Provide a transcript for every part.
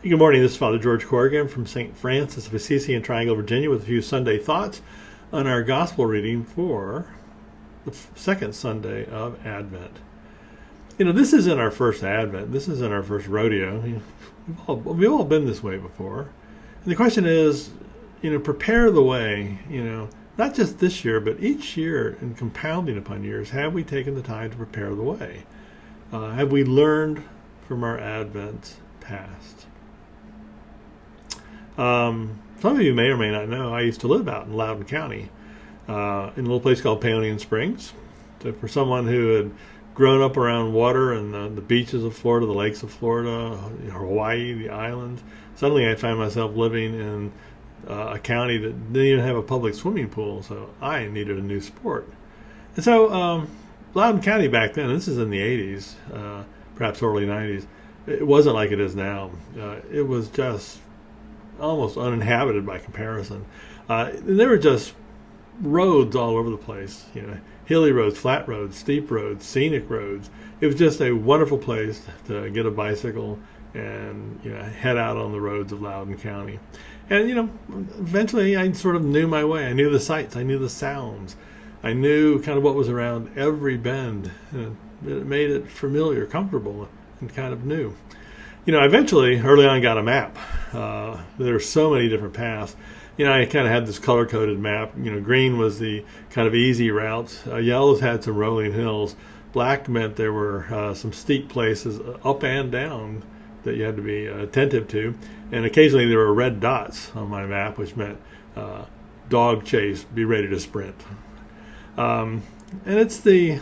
Good morning. This is Father George Corrigan from St. Francis of Assisi in Triangle, Virginia, with a few Sunday thoughts on our gospel reading for the second Sunday of Advent. This isn't our first Advent. This isn't our first rodeo. We've all been this way before. And the question is, prepare the way, not just this year, but each year and compounding upon years, have we taken the time to prepare the way? Have we learned from our Advent past? Some of you may or may not know, I used to live out in Loudoun County, in a little place called Paonian Springs. So for someone who had grown up around water and the beaches of Florida, the lakes of Florida, Hawaii, the islands, suddenly I found myself living in a county that didn't even have a public swimming pool, so I needed a new sport. And so Loudoun County back then, this is in the 80s, perhaps early 90s, it wasn't like it is now. It was just almost uninhabited by comparison. There were just roads all over the place, hilly roads, flat roads, steep roads, scenic roads. It was just a wonderful place to get a bicycle and head out on the roads of Loudoun County. And eventually I sort of knew my way. I knew the sights, I knew the sounds, I knew kind of what was around every bend. And it made it familiar, comfortable, and kind of new. I eventually, early on, got a map. There are so many different paths. I kind of had this color-coded map. Green was the kind of easy routes. Yellows had some rolling hills. Black meant there were some steep places up and down that you had to be attentive to. And occasionally there were red dots on my map, which meant dog chase, be ready to sprint. And it's in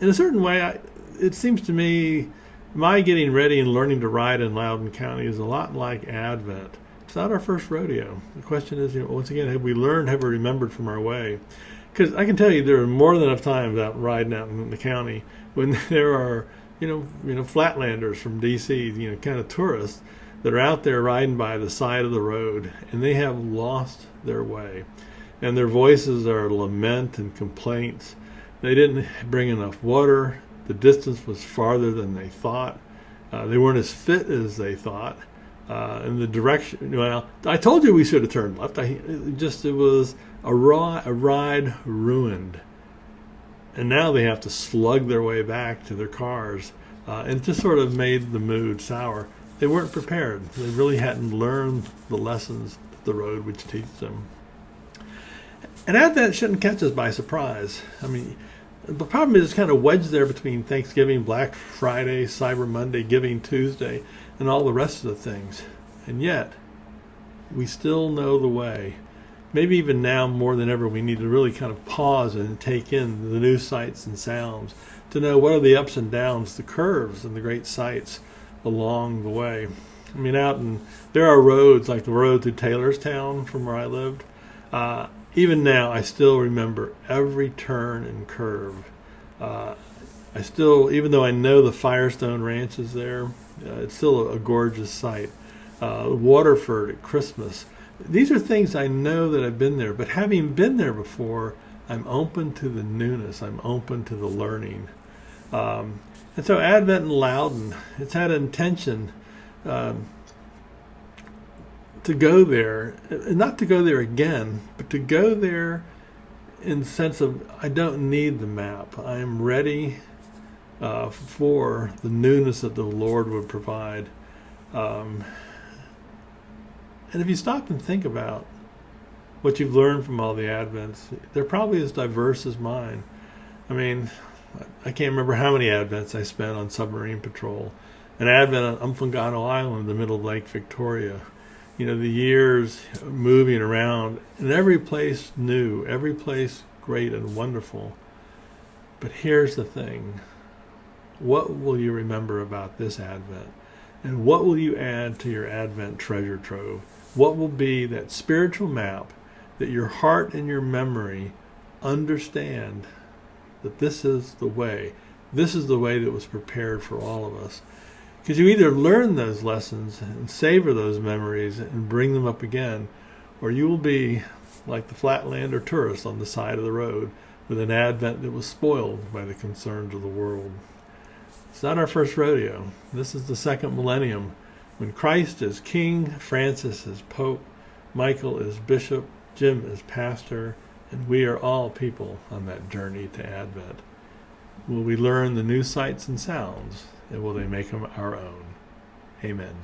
a certain way, it seems to me, my getting ready and learning to ride in Loudoun County is a lot like Advent. It's not our first rodeo. The question is, once again, have we learned, have we remembered from our way? Because I can tell you there are more than enough times out riding out in the county when there are, flatlanders from D.C., kind of tourists that are out there riding by the side of the road, and they have lost their way. And their voices are lament and complaints. They didn't bring enough water. The distance was farther than they thought. They weren't as fit as they thought. And the direction, I told you we should have turned left. It was a ride ruined. And now they have to slug their way back to their cars. And it just sort of made the mood sour. They weren't prepared. They really hadn't learned the lessons that the road would teach them. And Advent shouldn't catch us by surprise. The problem is it's kind of wedged there between Thanksgiving, Black Friday, Cyber Monday, Giving Tuesday, and all the rest of the things. And yet, we still know the way. Maybe even now more than ever, we need to really kind of pause and take in the new sights and sounds to know what are the ups and downs, the curves and the great sights along the way. There are roads like the road through Taylorstown from where I lived. Even now, I still remember every turn and curve. Even though I know the Firestone Ranch is there, it's still a gorgeous sight. Waterford at Christmas. These are things I know that I've been there, but having been there before, I'm open to the newness. I'm open to the learning. And so Advent in Loudoun, it's had intention to go there, not to go there again, but to go there in the sense of I don't need the map. I am ready for the newness that the Lord would provide. And if you stop and think about what you've learned from all the Advents, they're probably as diverse as mine. I can't remember how many Advents I spent on submarine patrol. An Advent on Umfangano Island in the middle of Lake Victoria. The years moving around, and every place new, every place great and wonderful. But here's the thing. What will you remember about this Advent? And what will you add to your Advent treasure trove? What will be that spiritual map that your heart and your memory understand that this is the way. This is the way that was prepared for all of us. Because you either learn those lessons and savor those memories and bring them up again, or you will be like the Flatlander tourist on the side of the road with an Advent that was spoiled by the concerns of the world. It's not our first rodeo. This is the second millennium, when Christ is king, Francis is pope, Michael is bishop, Jim is pastor, and we are all people on that journey to Advent. Will we learn the new sights and sounds, and will they make them our own? Amen.